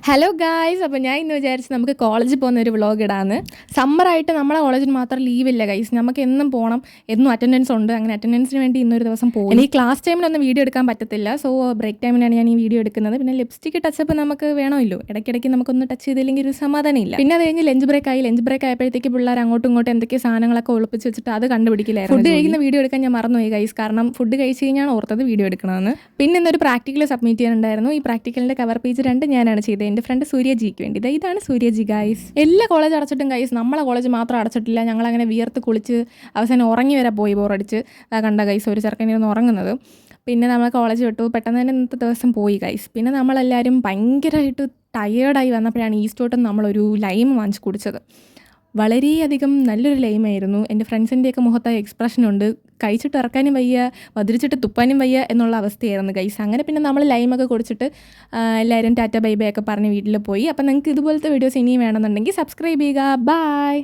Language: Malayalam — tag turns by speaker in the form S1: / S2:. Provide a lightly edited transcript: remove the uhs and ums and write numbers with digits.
S1: ഹലോ ഗായ്സ്, അപ്പോൾ ഞാൻ ഇന്ന് വിചാരിച്ച് നമുക്ക് കോളേജിൽ പോകുന്ന ഒരു വ്ളോഗ് ഇടാന്ന്. സമ്മറായിട്ട് നമ്മളെ കോളേജിൽ മാത്രം ലീവില്ല ഗൈസ്, നമുക്ക് എന്നും പോകണം, എന്നും അറ്റൻഡൻസ് ഉണ്ട്. അങ്ങനെ അറ്റൻഡൻസിന് വേണ്ടി ഇന്നൊരു ദിവസം പോകും. ഈ ക്ലാസ് ടൈമിലൊന്നും വീഡിയോ എടുക്കാൻ പറ്റത്തില്ല, സോ ബ്രേക്ക് ടൈമിനാണ് ഞാൻ ഈ വീഡിയോ എടുക്കുന്നത്. പിന്നെ ലിപ്സ്റ്റിക് ടച്ചപ്പ് നമുക്ക് വേണമല്ലോ, ഇടയ്ക്കിടയ്ക്ക് നമുക്കൊന്ന് ടച്ച് ചെയ്തില്ലെങ്കിൽ ഒരു സമാധാനം ഇല്ല. പിന്നെ അത് കഴിഞ്ഞ് ലഞ്ച് ബ്രേക്ക് ആയപ്പോഴത്തേക്ക് പിള്ളേർ അങ്ങോട്ടും ഇങ്ങോട്ടും എന്തൊക്കെ സാധനങ്ങളൊക്കെ ഒളിപ്പിച്ച് വെച്ചിട്ട് അത് കണ്ടുപിടിക്കില്ലായിരുന്നു. ഫുഡ് കഴിക്കുന്ന വീഡിയോ എടുക്കാൻ ഞാൻ മറന്നുപോയി ഗൈസ്, കാരണം ഫുഡ് കഴിച്ച് കഴിഞ്ഞാൽ ഓർത്തത് വീഡിയോ എടുക്കണമെന്ന്. പിന്നെ ഇന്നൊരു പ്രാക്ടിക്കൽ സബ്മിറ്റ് ചെയ്യാനുണ്ടായിരുന്നു. ഈ പ്രാക്ടിക്കലിൻ്റെ കവർ പേജ് 2 ഞാനാണ് ചെയ്തത്, എൻ്റെ ഫ്രണ്ട് സൂര്യജിക്ക് വേണ്ടി. ഇതാണ് സൂര്യജി ഗൈസ്. എല്ലാ കോളേജ് അടച്ചിട്ടും ഗൈസ്, നമ്മളെ കോളേജ് മാത്രം അടച്ചിട്ടില്ല. ഞങ്ങളങ്ങനെ വിയർത്ത് കുളിച്ച് അവസാനം ഉറങ്ങി വരെ പോയി, ബോറടിച്ച് കണ്ട ഗൈസ് ഒരു ചെറുക്കനിരുന്ന് ഉറങ്ങുന്നത്. പിന്നെ നമ്മൾ കോളേജ് വിട്ടു, പെട്ടെന്ന് തന്നെ ഇന്നത്തെ ദിവസം പോയി ഗൈസ്. പിന്നെ നമ്മളെല്ലാവരും ഭയങ്കരമായിട്ട് ടയേർഡായി വന്നപ്പോഴാണ് ഈസ്റ്റോട്ടും നമ്മളൊരു ലൈം വാങ്ങിച്ച് കുടിച്ചത്. വളരെയധികം നല്ലൊരു ലൈമായിരുന്നു. എൻ്റെ ഫ്രണ്ട്സിൻ്റെയൊക്കെ മുഖത്തായ എക്സ്പ്രഷനുണ്ട്, കഴിച്ചിട്ട് ഇറക്കാനും വയ്യ, മധുരിച്ചിട്ട് തുപ്പാനും വയ്യ എന്നുള്ള അവസ്ഥയായിരുന്നു ഗൈസ്. അങ്ങനെ പിന്നെ നമ്മൾ ലൈമൊക്കെ കുടിച്ചിട്ട് എല്ലാവരും ടാറ്റ ബൈ ബൈ ഒക്കെ പറഞ്ഞ് വീട്ടിൽ പോയി. അപ്പോൾ നിങ്ങൾക്ക് ഇതുപോലത്തെ വീഡിയോസ് ഇനിയും വേണമെന്നുണ്ടെങ്കിൽ സബ്സ്ക്രൈബ് ചെയ്യുക. ബൈ.